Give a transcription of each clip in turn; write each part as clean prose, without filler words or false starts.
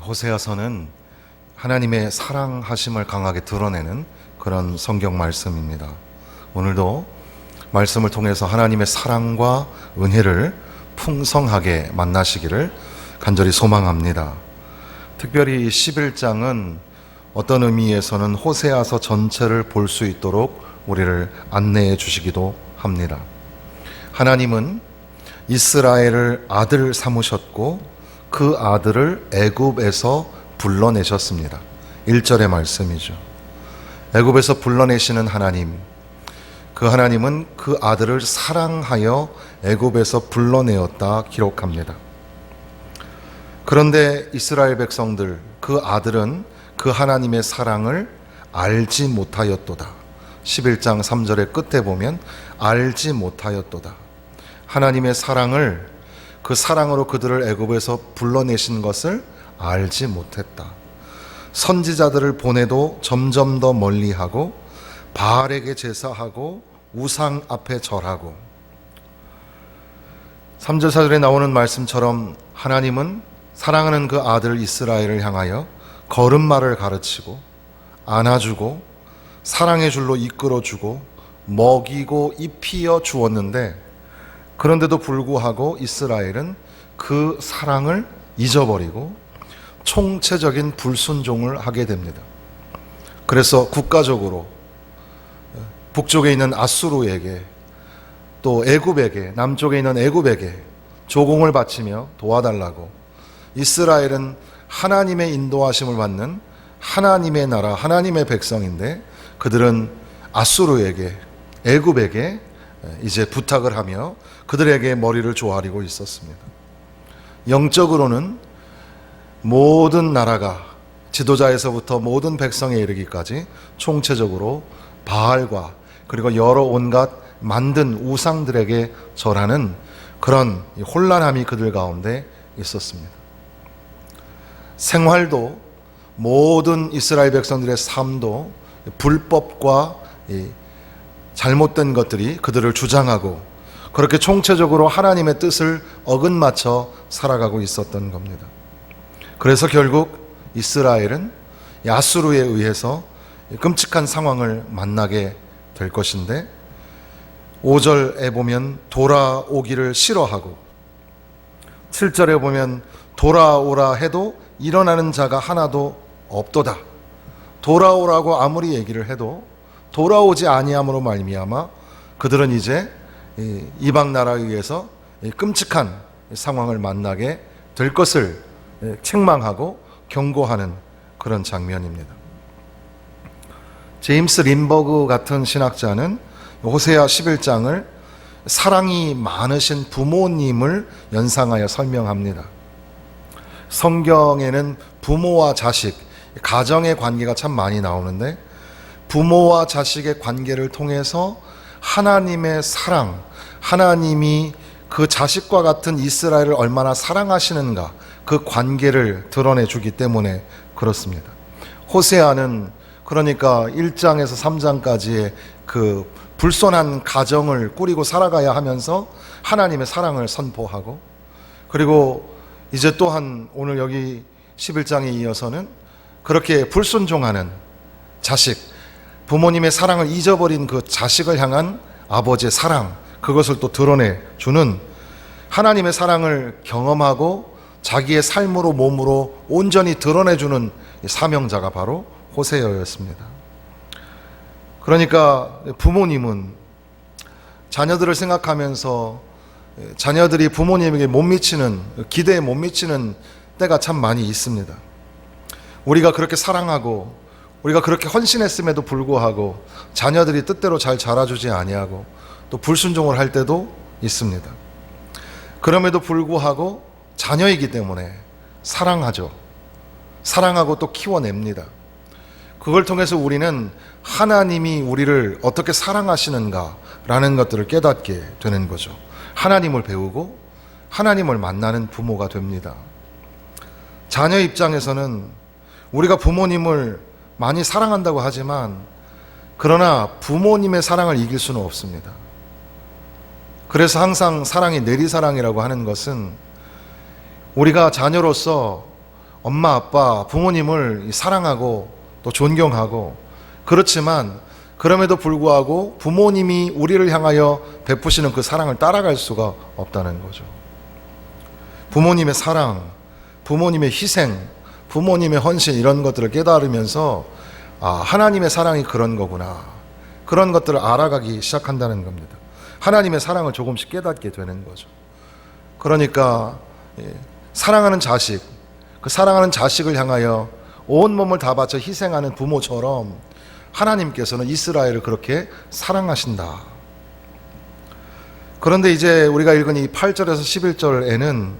호세아서는 하나님의 사랑하심을 강하게 드러내는 그런 성경 말씀입니다. 오늘도 말씀을 통해서 하나님의 사랑과 은혜를 풍성하게 만나시기를 간절히 소망합니다. 특별히 11장은 어떤 의미에서는 호세아서 전체를 볼 수 있도록 우리를 안내해 주시기도 합니다. 하나님은 이스라엘을 아들 삼으셨고 그 아들을 애굽에서 불러내셨습니다. 1절의 말씀이죠. 애굽에서 불러내시는 하나님, 그 하나님은 그 아들을 사랑하여 애굽에서 불러내었다 기록합니다. 그런데 이스라엘 백성들, 그 아들은 그 하나님의 사랑을 알지 못하였도다. 11장 3절의 끝에 보면 알지 못하였도다. 하나님의 사랑을, 그 사랑으로 그들을 애굽에서 불러내신 것을 알지 못했다. 선지자들을 보내도 점점 더 멀리하고 바알에게 제사하고 우상 앞에 절하고, 3절 4절에 나오는 말씀처럼 하나님은 사랑하는 그 아들 이스라엘을 향하여 걸음마를 가르치고 안아주고 사랑의 줄로 이끌어주고 먹이고 입히어 주었는데, 그런데도 불구하고 이스라엘은 그 사랑을 잊어버리고 총체적인 불순종을 하게 됩니다. 그래서 국가적으로 북쪽에 있는 아수르에게, 또 애굽에게, 남쪽에 있는 애굽에게 조공을 바치며 도와달라고, 이스라엘은 하나님의 인도하심을 받는 하나님의 나라, 하나님의 백성인데 그들은 아수르에게, 애굽에게 이제 부탁을 하며 그들에게 머리를 조아리고 있었습니다. 영적으로는 모든 나라가 지도자에서부터 모든 백성에 이르기까지 총체적으로 바알과 그리고 여러 온갖 만든 우상들에게 절하는 그런 혼란함이 그들 가운데 있었습니다. 생활도, 모든 이스라엘 백성들의 삶도 불법과 잘못된 것들이 그들을 주장하고 그렇게 총체적으로 하나님의 뜻을 어긋맞춰 살아가고 있었던 겁니다. 그래서 결국 이스라엘은 아수르에 의해서 끔찍한 상황을 만나게 될 것인데, 5절에 보면 돌아오기를 싫어하고, 7절에 보면 돌아오라 해도 일어나는 자가 하나도 없도다. 돌아오라고 아무리 얘기를 해도 돌아오지 아니함으로 말미암아 그들은 이제 이방 나라에 의해서 끔찍한 상황을 만나게 될 것을 책망하고 경고하는 그런 장면입니다. 제임스 린버그 같은 신학자는 호세아 11장을 사랑이 많으신 부모님을 연상하여 설명합니다. 성경에는 부모와 자식, 가정의 관계가 참 많이 나오는데, 부모와 자식의 관계를 통해서 하나님의 사랑, 하나님이 그 자식과 같은 이스라엘을 얼마나 사랑하시는가, 그 관계를 드러내 주기 때문에 그렇습니다. 호세아는 그러니까 1장에서 3장까지의 그 불손한 가정을 꾸리고 살아가야 하면서 하나님의 사랑을 선포하고, 그리고 이제 또한 오늘 여기 11장에 이어서는 그렇게 불순종하는 자식, 부모님의 사랑을 잊어버린 그 자식을 향한 아버지의 사랑, 그것을 또 드러내주는, 하나님의 사랑을 경험하고 자기의 삶으로 몸으로 온전히 드러내주는 사명자가 바로 호세아였습니다. 그러니까 부모님은 자녀들을 생각하면서 자녀들이 부모님에게 못 미치는, 기대에 못 미치는 때가 참 많이 있습니다. 우리가 그렇게 사랑하고 우리가 그렇게 헌신했음에도 불구하고 자녀들이 뜻대로 잘 자라주지 아니하고 또 불순종을 할 때도 있습니다. 그럼에도 불구하고 자녀이기 때문에 사랑하죠. 사랑하고 또 키워냅니다. 그걸 통해서 우리는 하나님이 우리를 어떻게 사랑하시는가라는 것들을 깨닫게 되는 거죠. 하나님을 배우고 하나님을 만나는 부모가 됩니다. 자녀 입장에서는 우리가 부모님을 많이 사랑한다고 하지만, 그러나 부모님의 사랑을 이길 수는 없습니다. 그래서 항상 사랑이 내리사랑이라고 하는 것은 우리가 자녀로서 엄마, 아빠, 부모님을 사랑하고 또 존경하고, 그렇지만 그럼에도 불구하고 부모님이 우리를 향하여 베푸시는 그 사랑을 따라갈 수가 없다는 거죠. 부모님의 사랑, 부모님의 희생, 부모님의 헌신, 이런 것들을 깨달으면서 하나님의 사랑이 그런 거구나, 그런 것들을 알아가기 시작한다는 겁니다. 하나님의 사랑을 조금씩 깨닫게 되는 거죠. 그러니까 사랑하는 자식, 그 사랑하는 자식을 향하여 온몸을 다 바쳐 희생하는 부모처럼 하나님께서는 이스라엘을 그렇게 사랑하신다. 그런데 이제 우리가 읽은 이 8절에서 11절에는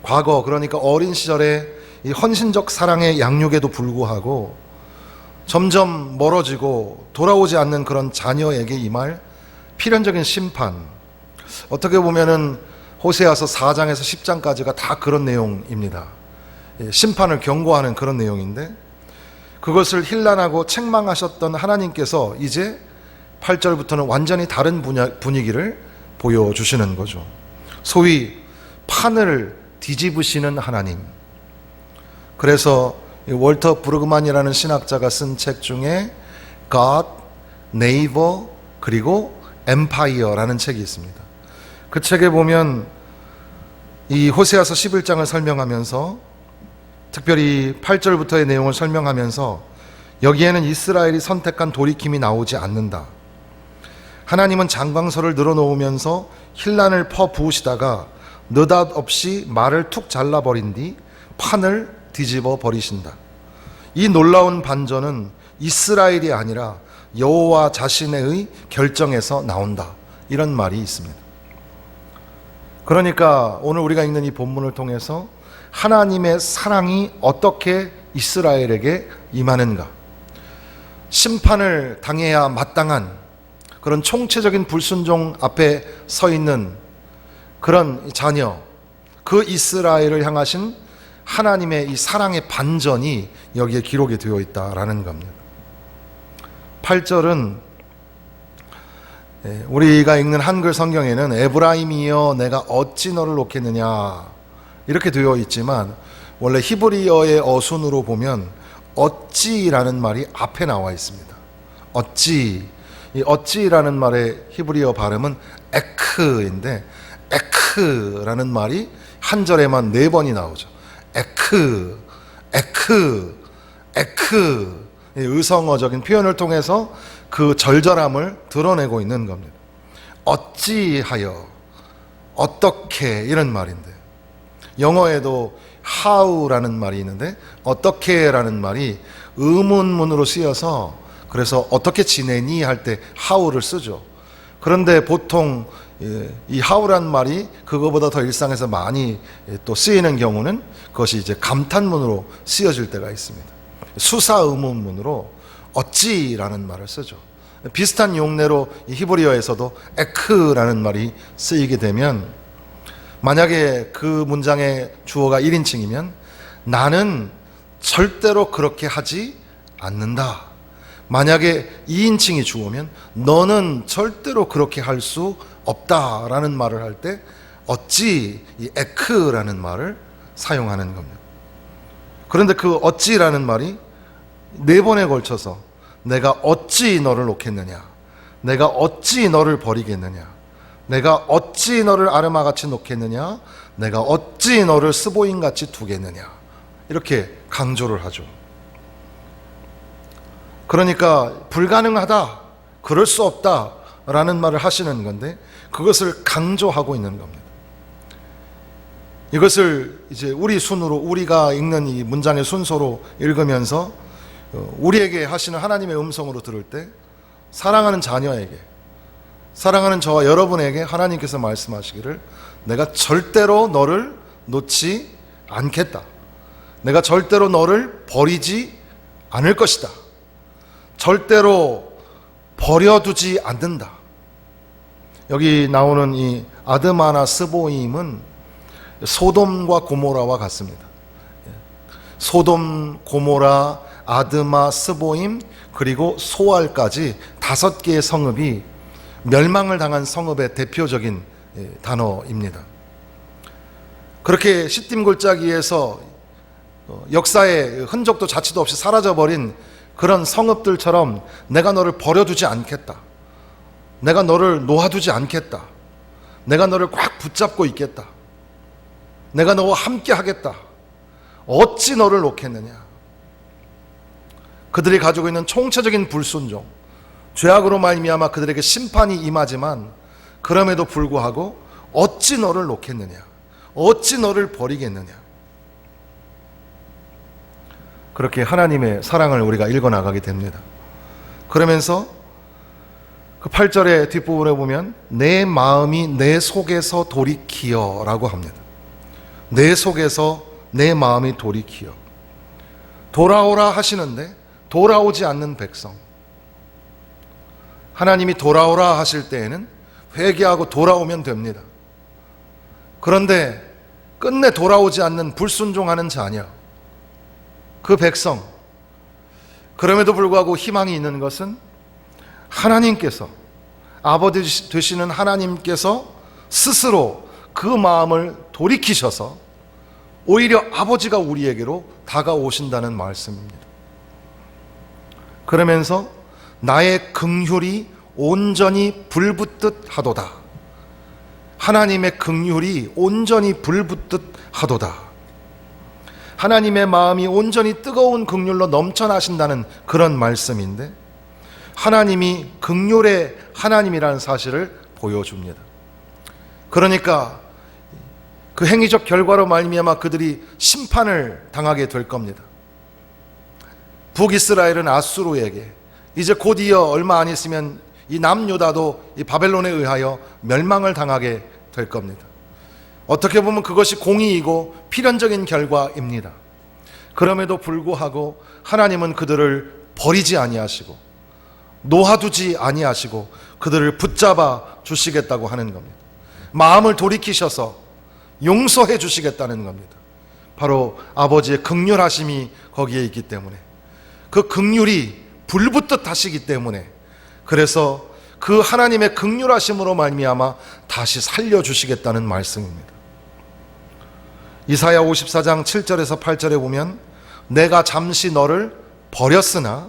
과거, 그러니까 어린 시절에 이 헌신적 사랑의 양육에도 불구하고 점점 멀어지고 돌아오지 않는 그런 자녀에게 임할 필연적인 심판, 어떻게 보면은 호세아서 4장에서 10장까지가 다 그런 내용입니다. 심판을 경고하는 그런 내용인데, 그것을 힐난하고 책망하셨던 하나님께서 이제 8절부터는 완전히 다른 분위기를 보여주시는 거죠. 소위 판을 뒤집으시는 하나님. 그래서 월터 브루그만이라는 신학자가 쓴 책 중에 God, Neighbor, 그리고 Empire라는 책이 있습니다. 그 책에 보면 이 호세아서 11장을 설명하면서, 특별히 8절부터의 내용을 설명하면서 여기에는 이스라엘이 선택한 돌이킴이 나오지 않는다. 하나님은 장광설을 늘어놓으면서 힐난을 퍼부으시다가 느닷없이 말을 툭 잘라버린 뒤 판을 뒤집어 버리신다. 이 놀라운 반전은 이스라엘이 아니라 여호와 자신의 결정에서 나온다, 이런 말이 있습니다. 그러니까 오늘 우리가 읽는 이 본문을 통해서 하나님의 사랑이 어떻게 이스라엘에게 임하는가, 심판을 당해야 마땅한 그런 총체적인 불순종 앞에 서 있는 그런 자녀, 그 이스라엘을 향하신 하나님의 이 사랑의 반전이 여기에 기록이 되어 있다라는 겁니다. 8절은 우리가 읽는 한글 성경에는 에브라임이여 내가 어찌 너를 놓겠느냐 이렇게 되어 있지만, 원래 히브리어의 어순으로 보면 어찌라는 말이 앞에 나와 있습니다. 어찌, 이 어찌라는 말의 히브리어 발음은 에크인데, 에크라는 말이 한 절에만 4번이 나오죠. 에크, 에크, 에크. 의성어적인 표현을 통해서 그 절절함을 드러내고 있는 겁니다. 어찌하여, 어떻게, 이런 말인데, 영어에도 how라는 말이 있는데 어떻게라는 말이 의문문으로 쓰여서, 그래서 어떻게 지내니 할 때 how를 쓰죠. 그런데 보통 이 how라는 말이 그거보다 더 일상에서 많이 또 쓰이는 경우는 그것이 이제 감탄문으로 쓰여질 때가 있습니다. 수사 의문문으로 어찌라는 말을 쓰죠. 비슷한 용례로 이 히브리어에서도 에크라는 말이 쓰이게 되면, 만약에 그 문장의 주어가 1인칭이면 나는 절대로 그렇게 하지 않는다. 만약에 2인칭이 주어면 너는 절대로 그렇게 할 수 없다라는 말을 할 때 어찌, 이 에크라는 말을 사용하는 겁니다. 그런데 그 어찌라는 말이 4번에 걸쳐서 내가 어찌 너를 놓겠느냐, 내가 어찌 너를 버리겠느냐, 내가 어찌 너를 아르마같이 놓겠느냐, 내가 어찌 너를 스보임같이 두겠느냐, 이렇게 강조를 하죠. 그러니까 불가능하다, 그럴 수 없다 라는 말을 하시는 건데, 그것을 강조하고 있는 겁니다. 이것을 이제 우리 순으로, 우리가 읽는 이 문장의 순서로 읽으면서 우리에게 하시는 하나님의 음성으로 들을 때, 사랑하는 자녀에게, 사랑하는 저와 여러분에게 하나님께서 말씀하시기를 내가 절대로 너를 놓지 않겠다, 내가 절대로 너를 버리지 않을 것이다, 절대로 버려두지 않는다. 여기 나오는 이 아드마나 스보임은 소돔과 고모라와 같습니다. 소돔, 고모라, 아드마, 스보임, 그리고 소알까지 5개의 성읍이 멸망을 당한 성읍의 대표적인 단어입니다. 그렇게 시딤 골짜기에서 역사의 흔적도 자취도 없이 사라져버린 그런 성읍들처럼 내가 너를 버려두지 않겠다. 내가 너를 놓아두지 않겠다. 내가 너를 꽉 붙잡고 있겠다. 내가 너와 함께 하겠다. 어찌 너를 놓겠느냐. 그들이 가지고 있는 총체적인 불순종, 죄악으로 말미암아 그들에게 심판이 임하지만 그럼에도 불구하고 어찌 너를 놓겠느냐. 어찌 너를 버리겠느냐. 그렇게 하나님의 사랑을 우리가 읽어나가게 됩니다. 그러면서 그 8절의 뒷부분에 보면 내 마음이 내 속에서 돌이키어 라고 합니다. 내 속에서 내 마음이 돌이키어. 돌아오라 하시는데 돌아오지 않는 백성. 하나님이 돌아오라 하실 때에는 회개하고 돌아오면 됩니다. 그런데 끝내 돌아오지 않는 불순종하는 자녀, 그 백성, 그럼에도 불구하고 희망이 있는 것은 하나님께서, 아버지 되시는 하나님께서 스스로 그 마음을 돌이키셔서 오히려 아버지가 우리에게로 다가오신다는 말씀입니다. 그러면서 나의 긍휼이 온전히 불붙듯 하도다. 하나님의 긍휼이 온전히 불붙듯 하도다. 하나님의 마음이 온전히 뜨거운 긍휼로 넘쳐나신다는 그런 말씀인데, 하나님이 긍휼의 하나님이라는 사실을 보여줍니다. 그러니까 그 행위적 결과로 말미암아 그들이 심판을 당하게 될 겁니다. 북이스라엘은 아수르에게, 이제 곧이어 얼마 안 있으면 이 남유다도 이 바벨론에 의하여 멸망을 당하게 될 겁니다. 어떻게 보면 그것이 공의이고 필연적인 결과입니다. 그럼에도 불구하고 하나님은 그들을 버리지 아니하시고 놓아두지 아니하시고 그들을 붙잡아 주시겠다고 하는 겁니다. 마음을 돌이키셔서 용서해 주시겠다는 겁니다. 바로 아버지의 긍휼하심이 거기에 있기 때문에, 그 긍휼이 불붙듯 하시기 때문에, 그래서 그 하나님의 긍휼하심으로 말미암아 다시 살려주시겠다는 말씀입니다. 이사야 54장 7절에서 8절에 보면 내가 잠시 너를 버렸으나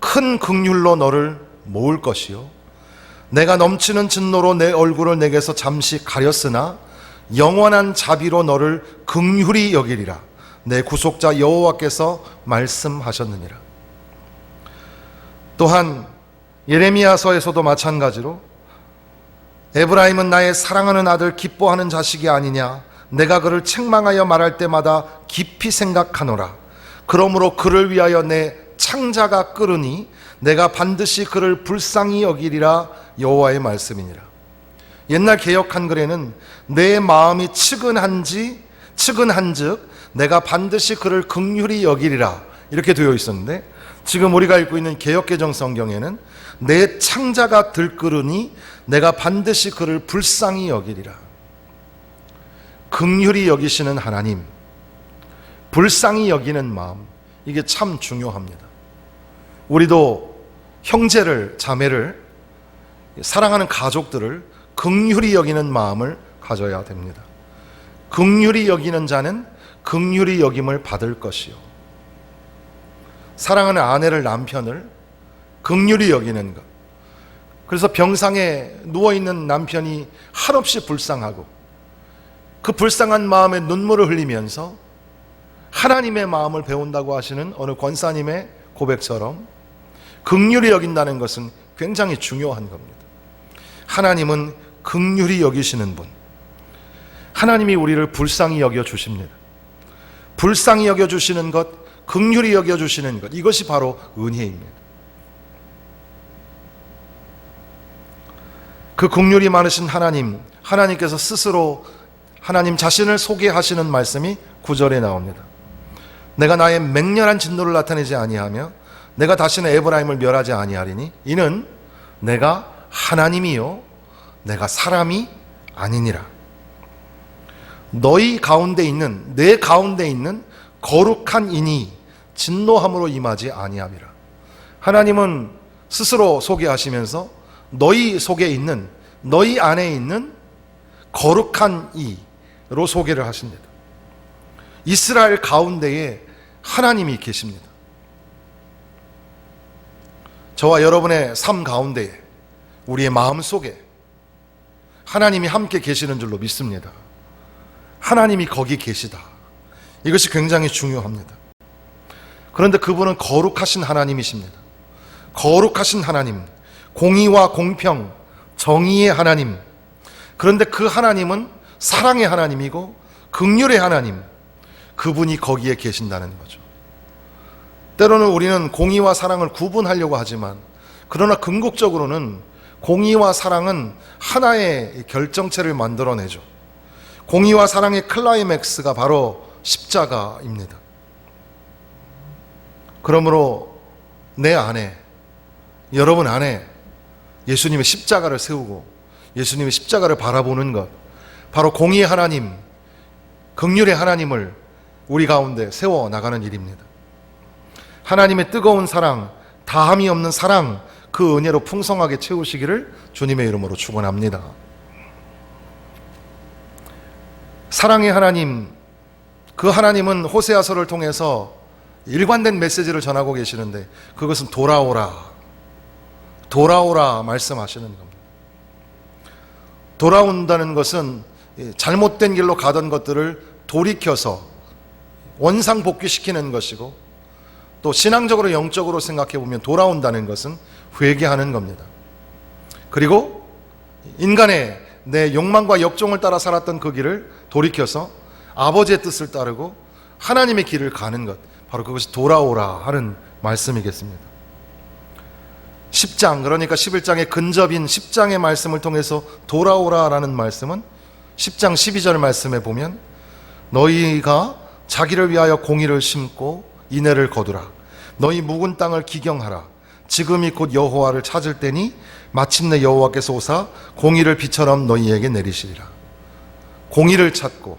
큰 긍휼로 너를 모을 것이요 내가 넘치는 진노로 내 얼굴을 내게서 잠시 가렸으나 영원한 자비로 너를 긍휼히 여기리라. 내 구속자 여호와께서 말씀하셨느니라. 또한 예레미야서에서도 마찬가지로 에브라임은 나의 사랑하는 아들, 기뻐하는 자식이 아니냐. 내가 그를 책망하여 말할 때마다 깊이 생각하노라. 그러므로 그를 위하여 내 창자가 끓으니 내가 반드시 그를 불쌍히 여기리라. 여호와의 말씀이니라. 옛날 개역 한글에는 내 마음이 측은한즉 내가 반드시 그를 긍휼히 여기리라 이렇게 되어 있었는데, 지금 우리가 읽고 있는 개역개정 성경에는 내 창자가 들끓으니 내가 반드시 그를 불쌍히 여기리라. 긍휼히 여기시는 하나님, 불쌍히 여기는 마음, 이게 참 중요합니다. 우리도 형제를, 자매를, 사랑하는 가족들을 긍휼히 여기는 마음을 가져야 됩니다. 긍휼히 여기는 자는 긍휼히 여김을 받을 것이요, 사랑하는 아내를, 남편을 긍휼히 여기는 것. 그래서 병상에 누워있는 남편이 한없이 불쌍하고 그 불쌍한 마음에 눈물을 흘리면서 하나님의 마음을 배운다고 하시는 어느 권사님의 고백처럼 긍휼히 여긴다는 것은 굉장히 중요한 겁니다. 하나님은 긍휼히 여기시는 분, 하나님이 우리를 불쌍히 여겨주십니다. 불쌍히 여겨주시는 것, 긍휼히 여겨주시는 것, 이것이 바로 은혜입니다. 그 긍휼이 많으신 하나님, 하나님께서 스스로 하나님 자신을 소개하시는 말씀이 9절에 나옵니다. 내가 나의 맹렬한 진노를 나타내지 아니하며 내가 다시는 에브라임을 멸하지 아니하리니 이는 내가 하나님이요 내가 사람이 아니니라. 너희 가운데 있는, 내 가운데 있는 거룩한 인이 진노함으로 임하지 아니함이라. 하나님은 스스로 소개하시면서 너희 속에 있는, 너희 안에 있는 거룩한 이로 소개를 하십니다. 이스라엘 가운데에 하나님이 계십니다. 저와 여러분의 삶 가운데에, 우리의 마음 속에 하나님이 함께 계시는 줄로 믿습니다. 하나님이 거기 계시다. 이것이 굉장히 중요합니다. 그런데 그분은 거룩하신 하나님이십니다. 거룩하신 하나님, 공의와 공평, 정의의 하나님. 그런데 그 하나님은 사랑의 하나님이고 긍휼의 하나님, 그분이 거기에 계신다는 거죠. 때로는 우리는 공의와 사랑을 구분하려고 하지만, 그러나 궁극적으로는 공의와 사랑은 하나의 결정체를 만들어내죠. 공의와 사랑의 클라이맥스가 바로 십자가입니다. 그러므로 내 안에, 여러분 안에 예수님의 십자가를 세우고 예수님의 십자가를 바라보는 것, 바로 공의의 하나님, 긍휼의 하나님을 우리 가운데 세워나가는 일입니다. 하나님의 뜨거운 사랑, 다함이 없는 사랑, 그 은혜로 풍성하게 채우시기를 주님의 이름으로 축원합니다. 사랑의 하나님, 그 하나님은 호세아서를 통해서 일관된 메시지를 전하고 계시는데, 그것은 돌아오라, 돌아오라 말씀하시는 겁니다. 돌아온다는 것은 잘못된 길로 가던 것들을 돌이켜서 원상복귀시키는 것이고, 또 신앙적으로 영적으로 생각해 보면 돌아온다는 것은 회개하는 겁니다. 그리고 인간의 내 욕망과 역종을 따라 살았던 그 길을 돌이켜서 아버지의 뜻을 따르고 하나님의 길을 가는 것, 바로 그것이 돌아오라 하는 말씀이겠습니다. 10장, 그러니까 11장의 근접인 10장의 말씀을 통해서 돌아오라라는 말씀은 10장 12절 말씀에 보면, 너희가 자기를 위하여 공의를 심고 인애를 거두라. 너희 묵은 땅을 기경하라. 지금이 곧 여호와를 찾을 때니 마침내 여호와께서 오사 공의를 비처럼 너희에게 내리시리라. 공의를 찾고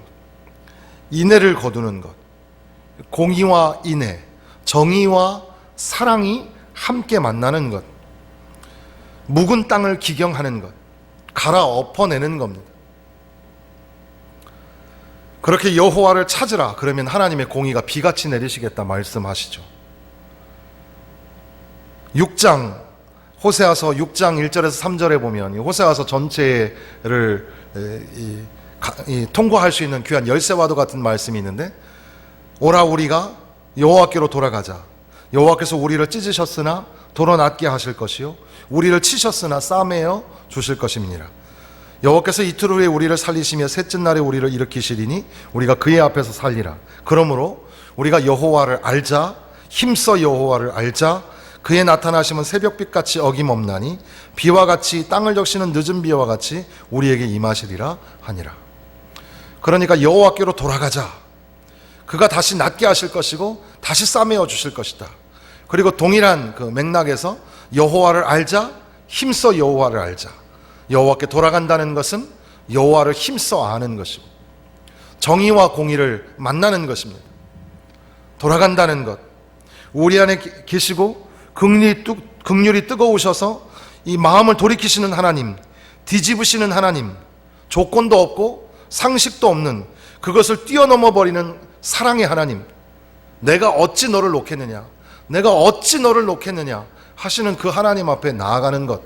인애를 거두는 것, 공의와 인애, 정의와 사랑이 함께 만나는 것, 묵은 땅을 기경하는 것, 갈아엎어내는 겁니다. 그렇게 여호와를 찾으라, 그러면 하나님의 공의가 비같이 내리시겠다 말씀하시죠. 6장, 호세아서 6장 1절에서 3절에 보면 호세아서 전체를 통과할 수 있는 귀한 열쇠와도 같은 말씀이 있는데, 오라 우리가 여호와께로 돌아가자. 여호와께서 우리를 찢으셨으나 도로낫게 하실 것이요 우리를 치셨으나 싸매어 주실 것임이니라. 여호와께서 이틀 후에 우리를 살리시며 셋째 날에 우리를 일으키시리니 우리가 그의 앞에서 살리라. 그러므로 우리가 여호와를 알자, 힘써 여호와를 알자. 그의 나타나심은 새벽빛같이 어김없나니 비와 같이 땅을 적시는 늦은 비와 같이 우리에게 임하시리라 하니라. 그러니까 여호와께로 돌아가자. 그가 다시 낫게 하실 것이고 다시 싸매어 주실 것이다. 그리고 동일한 그 맥락에서 여호와를 알자, 힘써 여호와를 알자. 여호와께 돌아간다는 것은 여호와를 힘써 아는 것이고 정의와 공의를 만나는 것입니다. 돌아간다는 것, 우리 안에 계시고 긍휼이 뜨거우셔서 이 마음을 돌이키시는 하나님, 뒤집으시는 하나님, 조건도 없고 상식도 없는 그것을 뛰어넘어 버리는 사랑의 하나님, 내가 어찌 너를 놓겠느냐, 내가 어찌 너를 놓겠느냐 하시는 그 하나님 앞에 나아가는 것,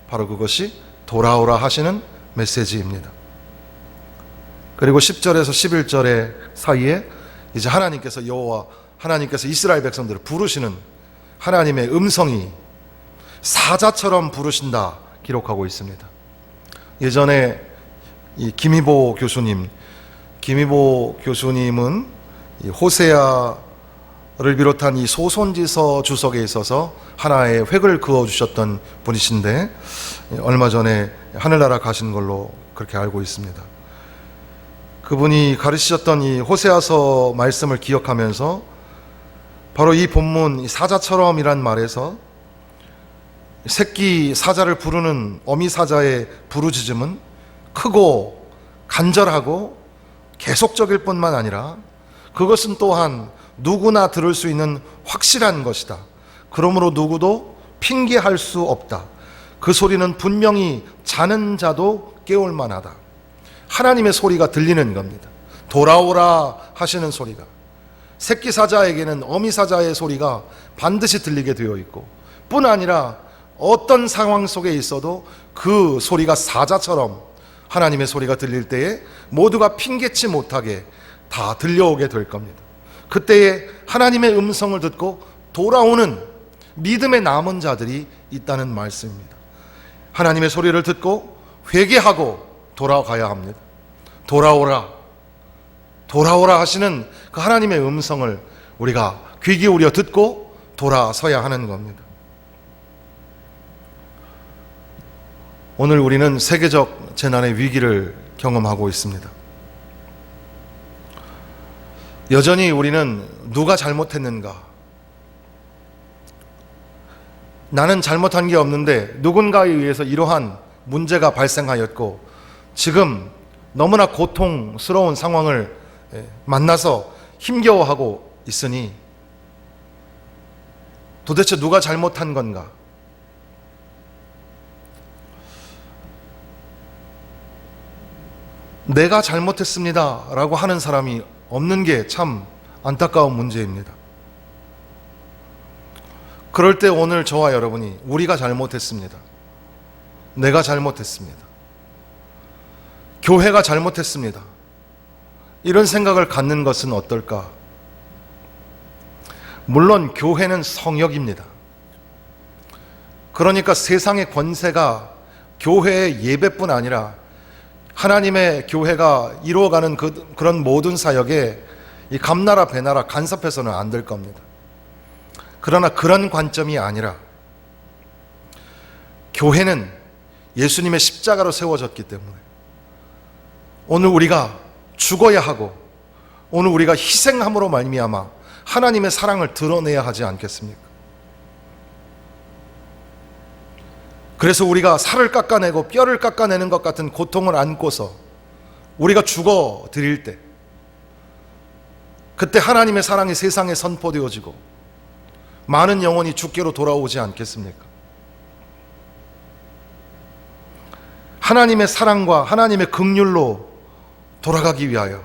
바로 그것이 돌아오라 하시는 메시지입니다. 그리고 10절에서 11절의 사이에 이제 하나님께서 이스라엘 백성들을 부르시는 하나님의 음성이 사자처럼 부르신다 기록하고 있습니다. 예전에 이 김희보 교수님은 이 호세아를 비롯한 이 소선지서 주석에 있어서 하나의 획을 그어주셨던 분이신데, 얼마 전에 하늘나라 가신 걸로 그렇게 알고 있습니다. 그분이 가르치셨던 이 호세아서 말씀을 기억하면서 바로 이 본문 이 사자처럼이란 말에서 새끼 사자를 부르는 어미 사자의 부르짖음은 크고 간절하고 계속적일 뿐만 아니라 그것은 또한 누구나 들을 수 있는 확실한 것이다. 그러므로 누구도 핑계할 수 없다. 그 소리는 분명히 자는 자도 깨울 만하다. 하나님의 소리가 들리는 겁니다. 돌아오라 하시는 소리가, 새끼 사자에게는 어미 사자의 소리가 반드시 들리게 되어 있고, 뿐 아니라 어떤 상황 속에 있어도 그 소리가 사자처럼 하나님의 소리가 들릴 때에 모두가 핑계치 못하게 다 들려오게 될 겁니다. 그때에 하나님의 음성을 듣고 돌아오는 믿음의 남은 자들이 있다는 말씀입니다. 하나님의 소리를 듣고 회개하고 돌아가야 합니다. 돌아오라, 돌아오라 하시는 그 하나님의 음성을 우리가 귀 기울여 듣고 돌아서야 하는 겁니다. 오늘 우리는 세계적 재난의 위기를 경험하고 있습니다. 여전히 우리는 누가 잘못했는가? 나는 잘못한 게 없는데 누군가에 의해서 이러한 문제가 발생하였고 지금 너무나 고통스러운 상황을 만나서 힘겨워하고 있으니 도대체 누가 잘못한 건가? 내가 잘못했습니다 라고 하는 사람이 없는 게 참 안타까운 문제입니다. 그럴 때 오늘 저와 여러분이 우리가 잘못했습니다, 내가 잘못했습니다, 교회가 잘못했습니다, 이런 생각을 갖는 것은 어떨까? 물론 교회는 성역입니다. 그러니까 세상의 권세가 교회의 예배뿐 아니라 하나님의 교회가 이루어가는 그런 모든 사역에 이 감나라 배나라 간섭해서는 안 될 겁니다. 그러나 그런 관점이 아니라 교회는 예수님의 십자가로 세워졌기 때문에 오늘 우리가 죽어야 하고 오늘 우리가 희생함으로 말미암아 하나님의 사랑을 드러내야 하지 않겠습니까? 그래서 우리가 살을 깎아내고 뼈를 깎아내는 것 같은 고통을 안고서 우리가 죽어 드릴 때, 그때 하나님의 사랑이 세상에 선포되어지고 많은 영혼이 주께로 돌아오지 않겠습니까? 하나님의 사랑과 하나님의 긍휼로 돌아가기 위하여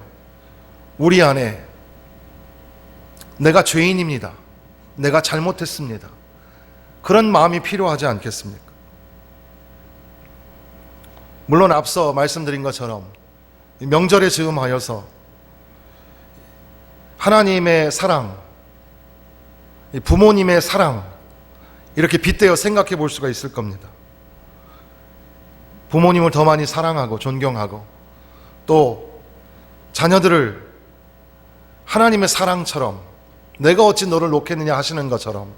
우리 안에 내가 죄인입니다, 내가 잘못했습니다, 그런 마음이 필요하지 않겠습니까? 물론 앞서 말씀드린 것처럼 명절에 즈음하여서 하나님의 사랑, 부모님의 사랑 이렇게 빗대어 생각해 볼 수가 있을 겁니다. 부모님을 더 많이 사랑하고 존경하고 또 자녀들을 하나님의 사랑처럼 내가 어찌 너를 놓겠느냐 하시는 것처럼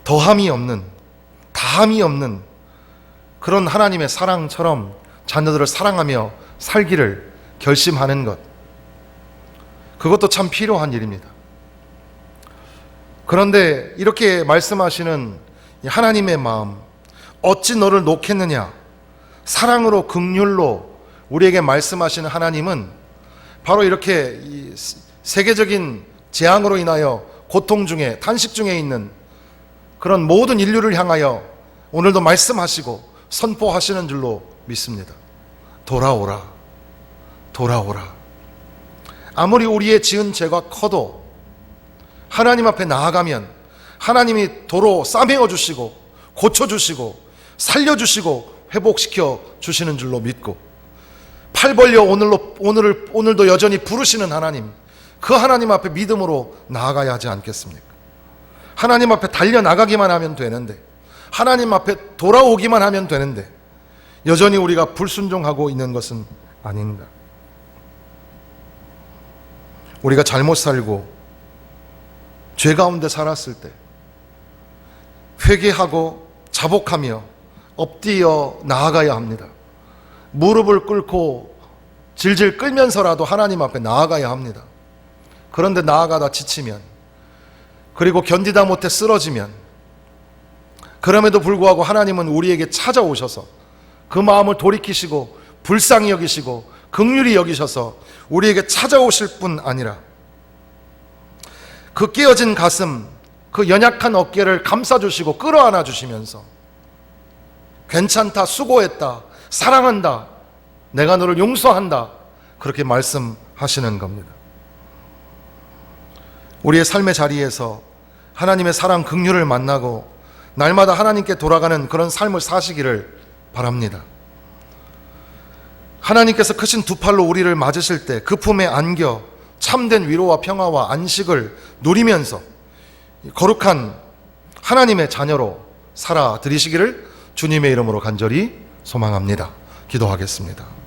더함이 없는, 다함이 없는 그런 하나님의 사랑처럼 자녀들을 사랑하며 살기를 결심하는 것, 그것도 참 필요한 일입니다. 그런데 이렇게 말씀하시는 하나님의 마음, 어찌 너를 놓겠느냐, 사랑으로 긍휼로 우리에게 말씀하시는 하나님은 바로 이렇게 이 세계적인 재앙으로 인하여 고통 중에, 탄식 중에 있는 그런 모든 인류를 향하여 오늘도 말씀하시고 선포하시는 줄로 믿습니다. 돌아오라, 돌아오라. 아무리 우리의 지은 죄가 커도 하나님 앞에 나아가면 하나님이 도로 싸매어 주시고 고쳐주시고 살려주시고 회복시켜 주시는 줄로 믿고, 팔 벌려 오늘도 여전히 부르시는 하나님, 그 하나님 앞에 믿음으로 나아가야 하지 않겠습니까? 하나님 앞에 달려나가기만 하면 되는데, 하나님 앞에 돌아오기만 하면 되는데 여전히 우리가 불순종하고 있는 것은 아닌가? 우리가 잘못 살고 죄 가운데 살았을 때 회개하고 자복하며 엎드려 나아가야 합니다. 무릎을 꿇고 질질 끌면서라도 하나님 앞에 나아가야 합니다. 그런데 나아가다 지치면, 그리고 견디다 못해 쓰러지면, 그럼에도 불구하고 하나님은 우리에게 찾아오셔서 그 마음을 돌이키시고 불쌍히 여기시고 긍휼히 여기셔서 우리에게 찾아오실 뿐 아니라 그 깨어진 가슴, 그 연약한 어깨를 감싸주시고 끌어안아 주시면서 괜찮다, 수고했다, 사랑한다, 내가 너를 용서한다, 그렇게 말씀하시는 겁니다. 우리의 삶의 자리에서 하나님의 사랑 긍휼을 만나고 날마다 하나님께 돌아가는 그런 삶을 사시기를 바랍니다. 하나님께서 크신 두 팔로 우리를 맞으실 때 그 품에 안겨 참된 위로와 평화와 안식을 누리면서 거룩한 하나님의 자녀로 살아드리시기를 주님의 이름으로 간절히 소망합니다. 기도하겠습니다.